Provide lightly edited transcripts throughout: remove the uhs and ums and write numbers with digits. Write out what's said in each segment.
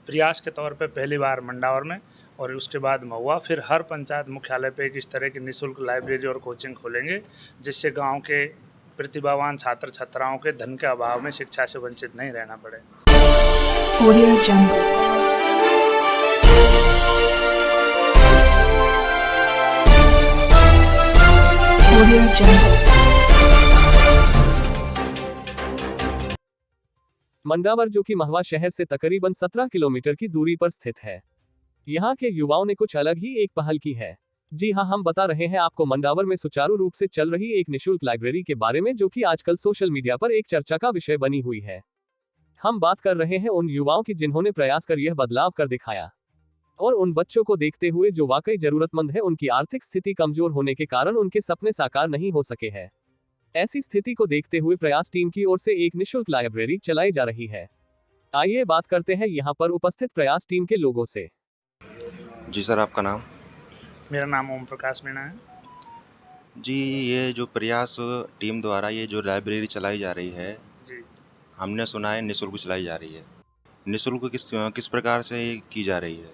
प्रयास के तौर पे पहली बार मंडावर में और उसके बाद महुआ, फिर हर पंचायत मुख्यालय पे एक इस तरह की निःशुल्क लाइब्रेरी और कोचिंग खोलेंगे, जिससे गाँव के प्रतिभावान छात्र छात्राओं के धन के अभाव में शिक्षा से वंचित नहीं रहना पड़े। Audio Jungle। Audio Jungle। Mandawar, जो कि महुआ शहर से तकरीबन 17 किलोमीटर की दूरी पर स्थित है, यहाँ के युवाओं ने कुछ अलग ही एक पहल की है। जी हाँ, हम बता रहे हैं आपको मंडावर में सुचारू रूप से चल रही एक निःशुल्क लाइब्रेरी के बारे में, जो कि आजकल सोशल मीडिया पर एक चर्चा का विषय बनी हुई है। हम बात कर रहे हैं उन युवाओं की जिन्होंने प्रयास कर यह बदलाव कर दिखाया, और उन बच्चों को देखते हुए जो वाकई जरूरतमंद है। उनकी आर्थिक स्थिति कमजोर होने के कारण उनके सपने साकार नहीं हो सके हैं। ऐसी स्थिति को देखते हुए प्रयास टीम की ओर से एक निःशुल्क लाइब्रेरी चलाई जा रही है। आइए बात करते हैं यहाँ पर उपस्थित प्रयास टीम के लोगों से। जी सर, आपका नाम? मेरा नाम ओम प्रकाश मीणा है। जी, ये जो प्रयास टीम द्वारा ये जो लाइब्रेरी चलाई जा रही है, जी, हमने सुना है निःशुल्क चलाई जा रही है। निःशुल्क किस प्रकार से ये की जा रही है,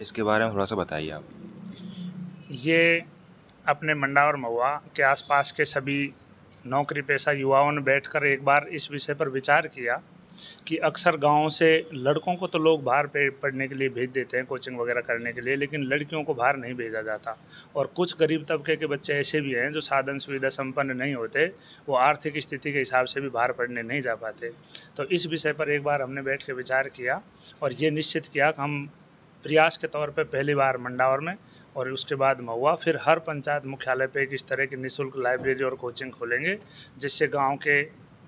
इसके बारे में थोड़ा सा बताइए आप। ये अपने मंडावर महुआ के आसपास के सभी नौकरी पेशा युवाओं ने बैठकर एक बार इस विषय पर विचार किया कि अक्सर गाँव से लड़कों को तो लोग बाहर पे पढ़ने के लिए भेज देते हैं, कोचिंग वगैरह करने के लिए, लेकिन लड़कियों को बाहर नहीं भेजा जाता। और कुछ गरीब तबके के बच्चे ऐसे भी हैं जो साधन सुविधा संपन्न नहीं होते, वो आर्थिक स्थिति के हिसाब से भी बाहर पढ़ने नहीं जा पाते। तो इस विषय पर एक बार हमने बैठ के विचार किया और ये निश्चित किया कि हम प्रयास के तौर पे पहली बार मंडावर में और उसके बाद महुआ, फिर हर पंचायत मुख्यालय पे एक इस तरह की निःशुल्क लाइब्रेरी और कोचिंग खोलेंगे, जिससे गाँव के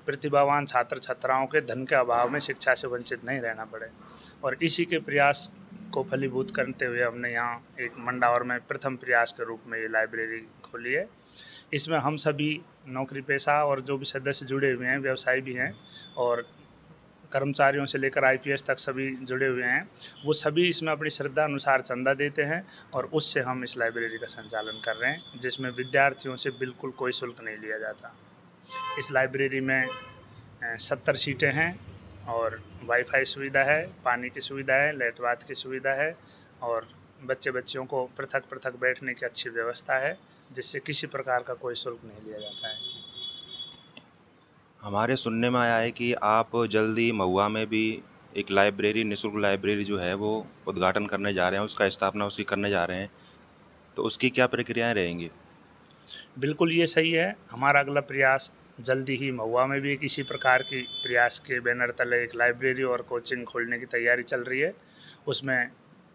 प्रतिभावान छात्र छात्राओं के धन के अभाव में शिक्षा से वंचित नहीं रहना पड़े। और इसी के प्रयास को फलीभूत करते हुए हमने यहाँ एक मंडावर में प्रथम प्रयास के रूप में ये लाइब्रेरी खोली है। इसमें हम सभी नौकरी पेशा और जो भी सदस्य जुड़े हुए हैं, व्यवसायी भी हैं और कर्मचारियों से लेकर आईपीएस तक सभी जुड़े हुए हैं, वो सभी इसमें अपनी श्रद्धा अनुसार चंदा देते हैं और उससे हम इस लाइब्रेरी का संचालन कर रहे हैं, जिसमें विद्यार्थियों से बिल्कुल कोई शुल्क नहीं लिया जाता। इस लाइब्रेरी में 70 सीटें हैं और वाईफाई सुविधा है, पानी की सुविधा है, लेट बाथ की सुविधा है और बच्चियों को पृथक पृथक बैठने की अच्छी व्यवस्था है, जिससे किसी प्रकार का कोई शुल्क नहीं लिया जाता है। हमारे सुनने में आया है कि आप जल्दी महुआ में भी एक लाइब्रेरी, निःशुल्क लाइब्रेरी जो है वो उद्घाटन करने जा रहे हैं, उसका स्थापना उसकी करने जा रहे हैं, तो उसकी क्या प्रक्रियाएँ रहेंगी? बिल्कुल ये सही है। हमारा अगला प्रयास जल्दी ही महुआ में भी एक इसी प्रकार की प्रयास के बैनर तले एक लाइब्रेरी और कोचिंग खोलने की तैयारी चल रही है। उसमें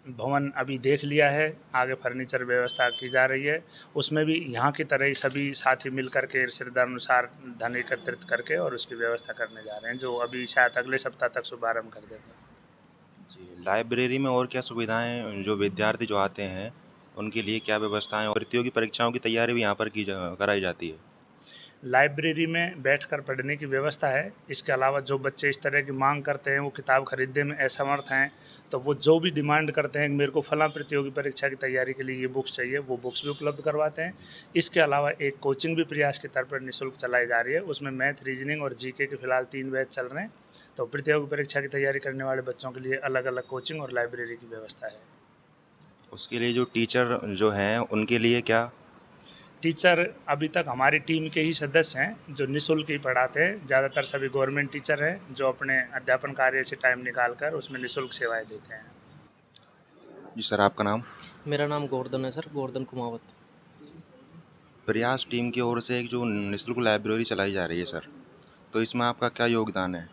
भवन अभी देख लिया है, आगे फर्नीचर व्यवस्था की जा रही है। उसमें भी यहाँ की तरह ही सभी साथी मिल कर के श्रद्धानुसार धन एकत्रित करके और उसकी व्यवस्था करने जा रहे हैं, जो अभी शायद अगले सप्ताह तक शुभारंभ कर देंगे। जी, लाइब्रेरी में और क्या सुविधाएँ, जो विद्यार्थी जो आते हैं, उनके लिए क्या व्यवस्थाएँ और प्रतियोगी परीक्षाओं की तैयारी भी यहाँ पर कराई जाती है? लाइब्रेरी में बैठकर पढ़ने की व्यवस्था है। इसके अलावा जो बच्चे इस तरह की मांग करते हैं, वो किताब खरीदने में असमर्थ हैं, तो वो जो भी डिमांड करते हैं, मेरे को फलां प्रतियोगी परीक्षा की तैयारी के लिए ये बुक्स चाहिए, वो बुक्स भी उपलब्ध करवाते हैं। इसके अलावा एक कोचिंग भी प्रयास की तरफ पर निःशुल्क चलाई जा रही है। उसमें मैथ, रीजनिंग और जीके के फिलहाल 3 बैच चल रहे हैं। तो प्रतियोगी परीक्षा की तैयारी करने वाले बच्चों के लिए अलग अलग कोचिंग और लाइब्रेरी की व्यवस्था है। उसके लिए जो टीचर जो हैं, उनके लिए क्या? टीचर अभी तक हमारी टीम के ही सदस्य हैं जो निःशुल्क ही पढ़ाते हैं। ज़्यादातर सभी गवर्नमेंट टीचर हैं जो अपने अध्यापन कार्य से टाइम निकाल कर उसमें निःशुल्क सेवाएं देते हैं। जी सर, आपका नाम? मेरा नाम गोवर्धन है सर, गोवर्धन कुमावत। प्रयास टीम की ओर से एक जो निःशुल्क लाइब्रेरी चलाई जा रही है सर, तो इसमें आपका क्या योगदान है?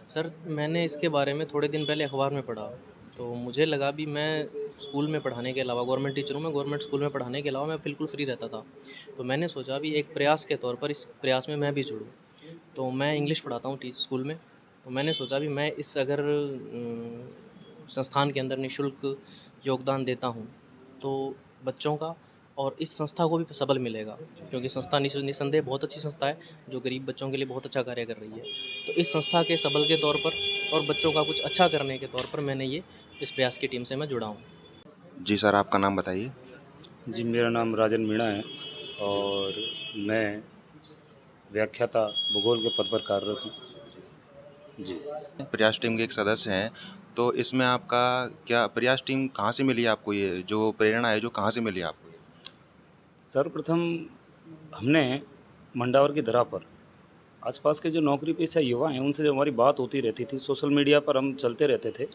सर, मैंने इसके बारे में थोड़े दिन पहले अखबार में पढ़ा, तो मुझे लगा भी मैं स्कूल में पढ़ाने के अलावा, गवर्नमेंट टीचर हूँ मैं, गवर्नमेंट स्कूल में पढ़ाने के अलावा मैं बिल्कुल फ्री रहता था। तो मैंने सोचा भी एक प्रयास के तौर पर इस प्रयास में मैं भी जुड़ूँ। तो मैं इंग्लिश पढ़ाता हूँ स्कूल में, तो मैंने सोचा भी मैं इस अगर संस्थान के अंदर निःशुल्क योगदान देता हूँ तो बच्चों का और इस संस्था को भी सबल मिलेगा, क्योंकि संस्था निसंदेह बहुत अच्छी संस्था है जो गरीब बच्चों के लिए बहुत अच्छा कार्य कर रही है। तो इस संस्था के सबल के तौर पर और बच्चों का कुछ अच्छा करने के तौर पर मैंने ये इस प्रयास की टीम से मैं जुड़ा हूँ। जी सर, आपका नाम बताइए। जी, मेरा नाम राजन मीणा है और मैं व्याख्याता भूगोल के पद पर कार्यरत हूँ। जी। प्रयास टीम के एक सदस्य हैं, तो इसमें आपका क्या प्रयास टीम कहाँ से मिली आपको, ये जो प्रेरणा है जो कहाँ से मिली आपको? सर्वप्रथम हमने मंडावर की धरा पर आसपास के जो नौकरी पेशा युवा हैं उनसे जब हमारी बात होती रहती थी, सोशल मीडिया पर हम चलते रहते थे,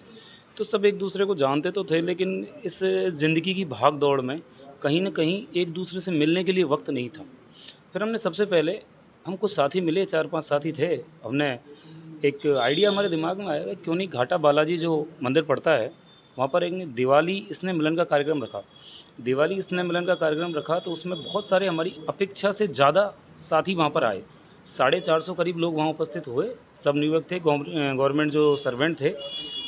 तो सब एक दूसरे को जानते तो थे, लेकिन इस ज़िंदगी की भाग दौड़ में कहीं न कहीं एक दूसरे से मिलने के लिए वक्त नहीं था। फिर हमने सबसे पहले हम कुछ साथी मिले, 4-5 साथी थे। हमने एक आइडिया हमारे दिमाग में आया कि क्यों नहीं घाटा बालाजी जो मंदिर पड़ता है, वहाँ पर एक दिवाली स्नेह मिलन का कार्यक्रम रखा। दिवाली स्नेह मिलन का कार्यक्रम रखा तो उसमें बहुत सारे हमारी अपेक्षा से ज़्यादा साथी वहाँ पर आए। 450 करीब लोग वहाँ उपस्थित हुए, सब नियुक्त थे, गवर्नमेंट जो सर्वेंट थे।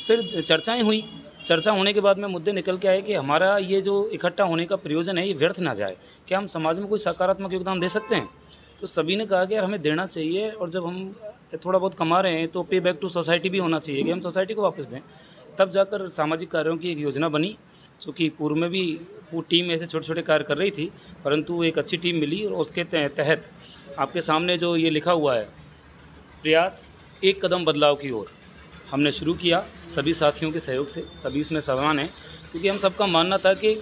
फिर चर्चाएँ हुई, चर्चा होने के बाद में मुद्दे निकल के आए कि हमारा ये जो इकट्ठा होने का प्रयोजन है ये व्यर्थ ना जाए, क्या हम समाज में कोई सकारात्मक योगदान दे सकते हैं? तो सभी ने कहा कि यार हमें देना चाहिए, और जब हम थोड़ा बहुत कमा रहे हैं तो पे बैक टू सोसाइटी भी होना चाहिए कि हम सोसाइटी को वापस दें। तब जाकर सामाजिक कार्यों की एक योजना बनी, चूँकि पूर्व में भी वो टीम ऐसे छोटे-छोटे कार्य कर रही थी, परंतु एक अच्छी टीम मिली और उसके तहत आपके सामने जो ये लिखा हुआ है, प्रयास एक कदम बदलाव की ओर, हमने शुरू किया सभी साथियों के सहयोग से। सभी इसमें समान हैं, क्योंकि हम सबका मानना था कि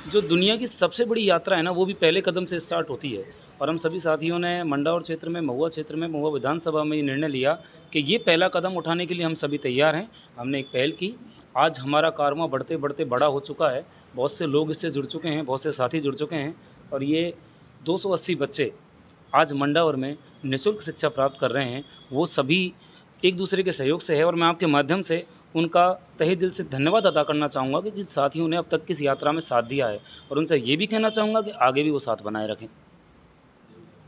जो दुनिया की सबसे बड़ी यात्रा है ना, वो भी पहले कदम से स्टार्ट होती है। और हम सभी साथियों ने मंडावर क्षेत्र में, महुआ क्षेत्र में, महुआ विधानसभा में ये निर्णय लिया कि ये पहला कदम उठाने के लिए हम सभी तैयार हैं। हमने एक पहल की, आज हमारा कारवां बढ़ते-बढ़ते बड़ा हो चुका है। बहुत से लोग इससे जुड़ चुके हैं, बहुत से साथी जुड़ चुके हैं, और ये 280 बच्चे आज मंडावर में निःशुल्क शिक्षा प्राप्त कर रहे हैं। वो सभी एक दूसरे के सहयोग से है, और मैं आपके माध्यम से उनका तहे दिल से धन्यवाद अदा करना चाहूँगा कि जिन साथियों ने अब तक की इस यात्रा में साथ दिया है, और उनसे ये भी कहना चाहूँगा कि आगे भी वो साथ बनाए रखें।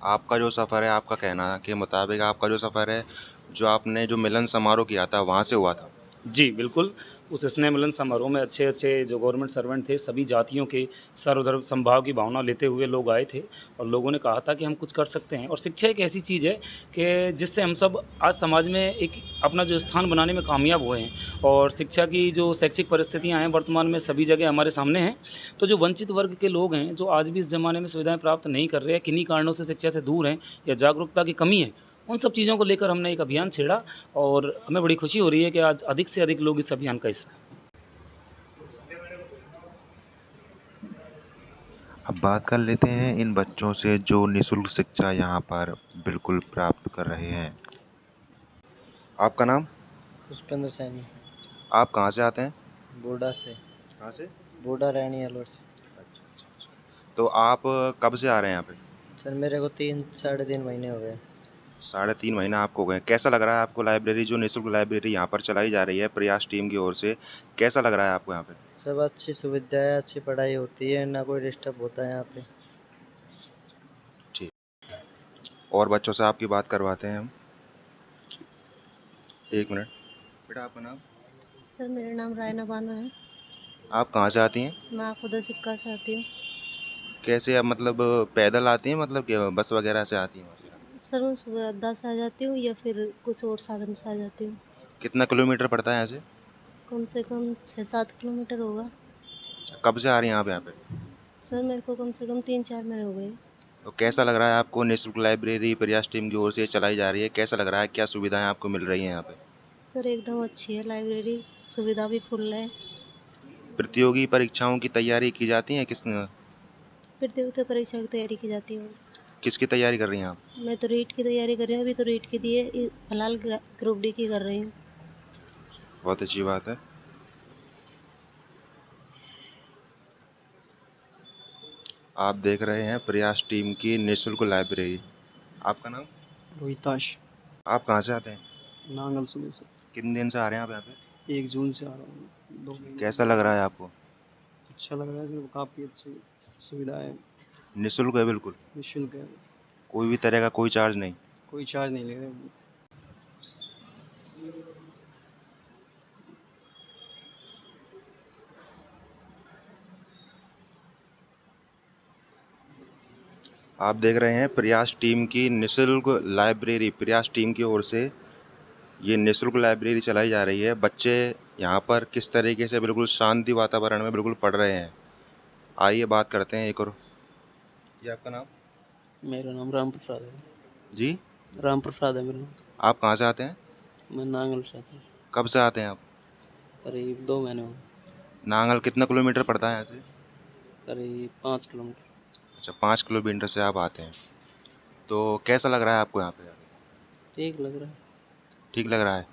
आपका जो सफ़र है, आपका कहना के मुताबिक आपका जो सफ़र है, जो आपने जो मिलन समारोह किया था, वहाँ से हुआ था? जी, बिल्कुल। उस स्नेह मिलन समारोह में अच्छे-अच्छे जो गवर्नमेंट सर्वेंट थे, सभी जातियों के सर्वधर्म समभाव की भावना लेते हुए लोग आए थे, और लोगों ने कहा था कि हम कुछ कर सकते हैं। और शिक्षा एक ऐसी चीज़ है कि जिससे हम सब आज समाज में एक अपना जो स्थान बनाने में कामयाब हुए हैं, और शिक्षा की जो शैक्षिक परिस्थितियाँ हैं वर्तमान में सभी जगह हमारे सामने हैं। तो जो वंचित वर्ग के लोग हैं, जो आज भी इस ज़माने में सुविधाएँ प्राप्त नहीं कर रहे हैं, किन्हीं कारणों से शिक्षा से दूर हैं या जागरूकता की कमी है, उन सब चीज़ों को लेकर हमने एक अभियान छेड़ा, और हमें बड़ी खुशी हो रही है कि आज अधिक से अधिक लोग इस अभियान का हिस्सा हैं। अब बात कर लेते हैं इन बच्चों से जो निःशुल्क शिक्षा यहाँ पर बिल्कुल प्राप्त कर रहे हैं। आपका नाम? पुष्पेंद्र सैनी, आप कहाँ से आते हैं? बूढ़ा से। कहाँ से? बूढ़ा रैनी अलवर से। तो आप कब से आ रहे हैं यहाँ पे? सर मेरे को 3-3.5 महीने हो गए। 3.5 महीने आपको हो गए। कैसा लग रहा है आपको लाइब्रेरी, जो निःशुल्क लाइब्रेरी यहाँ पर चलाई जा रही है प्रयास टीम की ओर से, कैसा लग रहा है आपको यहाँ पे? सब अच्छी सुविधा है, अच्छी पढ़ाई होती है, ना कोई डिस्टर्ब होता है यहाँ पे। ठीक। और बच्चों से आपकी बात करवाते हैं हम। 1 मिनट। बेटा आपका नाम? सर मेरा नाम रायना बानो है। आप कहाँ से आती हैं? मैं खुदा सिक्का से आती हूँ। कैसे, अब मतलब पैदल आती हैं, मतलब कि बस वगैरह से आती हैं वहाँ से? सर मैं सुबह अड्डा से आ जाती हूँ या फिर कुछ और साधन से आ जाती हूँ। कितना किलोमीटर पड़ता है यहाँ से? कम से कम 6-7 किलोमीटर होगा। कब से आ रही हैं आप यहाँ पे? सर मेरे को कम से कम 3-4 महीने हो गए। तो कैसा लग रहा है आपको, निःशुल्क लाइब्रेरी प्रयास टीम की ओर से चलाई जा रही है, कैसा लग रहा है, क्या सुविधाएं आपको मिल रही हैं यहाँ पे? सर एकदम अच्छी है लाइब्रेरी, सुविधा भी फुल है। प्रतियोगी परीक्षाओं की तैयारी की जाती है प्रतियोगिता परीक्षा की तैयारी की जाती है। किसकी तैयारी कर रही हैं आप? मैं तो रीट की तैयारी कर रही हूँ, अभी तो रीट की दी है, फिलहाल ग्रुप डी की कर रही हूँ। बहुत अच्छी बात है। आप देख रहे हैं प्रयास टीम की निःशुल्क लाइब्रेरी। आपका नाम? रोहिताश, आप कहाँ से आते हैं? नांगल सुबह से। कितने दिन से आ रहे हैं आप यहाँ पे? 1 जून से आ रहा हूँ। 2 महीने। कैसा लग रहा है आपको? अच्छा लग रहा है सर, काफ़ी अच्छी सुविधा है, निःशुल्क है बिल्कुल? निःशुल्क है, कोई भी तरह का कोई चार्ज नहीं? कोई चार्ज नहीं ले रहे। आप देख रहे हैं प्रयास टीम की निःशुल्क लाइब्रेरी, प्रयास टीम की ओर से ये निःशुल्क लाइब्रेरी चलाई जा रही है। बच्चे यहाँ पर किस तरीके से बिल्कुल शांति वातावरण में बिल्कुल पढ़ रहे हैं। आइए बात करते हैं एक और। जी आपका नाम? मेरा नाम राम प्रसाद है। जी? राम प्रसाद है मेरा नाम। आप कहाँ से आते हैं? मैं नांगल से आता हूँ। कब से आते हैं आप? करीब 2 महीने हो। नांगल कितना किलोमीटर पड़ता है यहाँ से? करीब 5 किलोमीटर। अच्छा, 5 किलोमीटर से आप आते हैं। तो कैसा लग रहा है आपको यहाँ पे आके? ठीक लग रहा है। ठीक लग रहा है।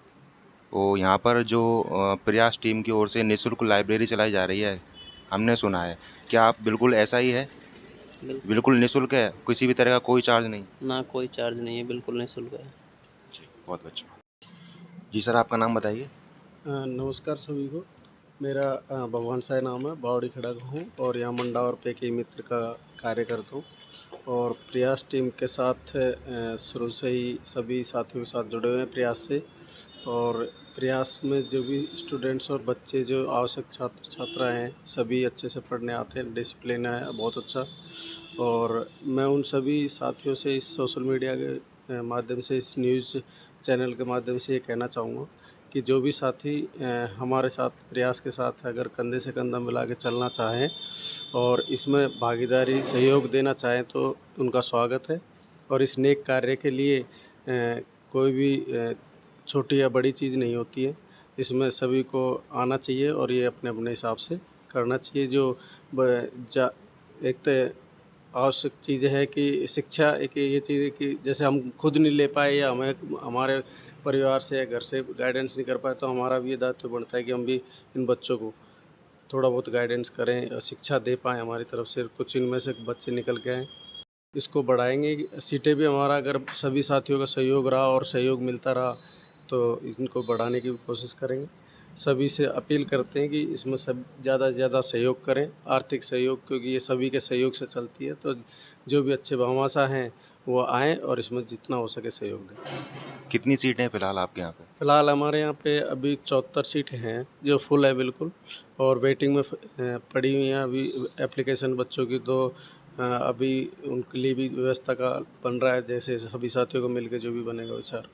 तो यहाँ पर जो प्रयास टीम की ओर से निःशुल्क लाइब्रेरी चलाई जा रही है, हमने सुना है। क्या आप बिल्कुल ऐसा ही है? बिल्कुल। बिल्कुल निःशुल्क है, किसी भी तरह का कोई चार्ज नहीं? ना कोई चार्ज नहीं है, बिल्कुल निःशुल्क है। जी, बहुत अच्छा। जी सर, आपका नाम बताइए। नमस्कार सभी को। मेरा भगवान साय नाम है, बावड़ी खड़ा हूँ और यहाँ मंडावर पे के मित्र का कार्य करता हूँ और प्रयास टीम के साथ शुरू से ही सभी साथियों के साथ जुड़े हुए हैं प्रयास से। और प्रयास में जो भी स्टूडेंट्स और बच्चे जो आवश्यक छात्र छात्रा हैं सभी अच्छे से पढ़ने आते हैं, डिसिप्लिन है बहुत अच्छा। और मैं उन सभी साथियों से इस सोशल मीडिया के माध्यम से, इस न्यूज़ चैनल के माध्यम से ये कहना चाहूँगा कि जो भी साथी हमारे साथ प्रयास के साथ अगर कंधे से कंधा मिला के चलना चाहें और इसमें भागीदारी सहयोग देना चाहें तो उनका स्वागत है। और इस नेक कार्य के लिए कोई भी छोटी या बड़ी चीज़ नहीं होती है, इसमें सभी को आना चाहिए और ये अपने अपने हिसाब से करना चाहिए। जो एक तो आवश्यक चीज़ है कि शिक्षा एक ये चीज़ है कि जैसे हम खुद नहीं ले पाए या हमें हमारे परिवार से या घर से गाइडेंस नहीं कर पाए तो हमारा भी ये दायित्व बनता है कि हम भी इन बच्चों को थोड़ा बहुत गाइडेंस करें और शिक्षा दे पाएँ हमारी तरफ से। कुछ इनमें से बच्चे निकल के आएँ, इसको बढ़ाएंगे। सीटें भी हमारा अगर सभी साथियों का सहयोग रहा और सहयोग मिलता रहा तो इनको बढ़ाने की भी कोशिश करेंगे। सभी से अपील करते हैं कि इसमें सब ज़्यादा से ज़्यादा सहयोग करें, आर्थिक सहयोग, क्योंकि ये सभी के सहयोग से चलती है। तो जो भी अच्छे भामाशाह हैं वो आएँ और इसमें जितना हो सके सहयोग दें। कितनी सीटें हैं फिलहाल आपके यहाँ पे? फ़िलहाल हमारे यहाँ पे अभी 74 सीटें हैं जो फुल है बिल्कुल, और वेटिंग में पड़ी हुई हैं अभी एप्लीकेशन बच्चों की। तो अभी उनके लिए भी व्यवस्था का बन रहा है, जैसे सभी साथियों को मिल के जो भी बनेगा विचार।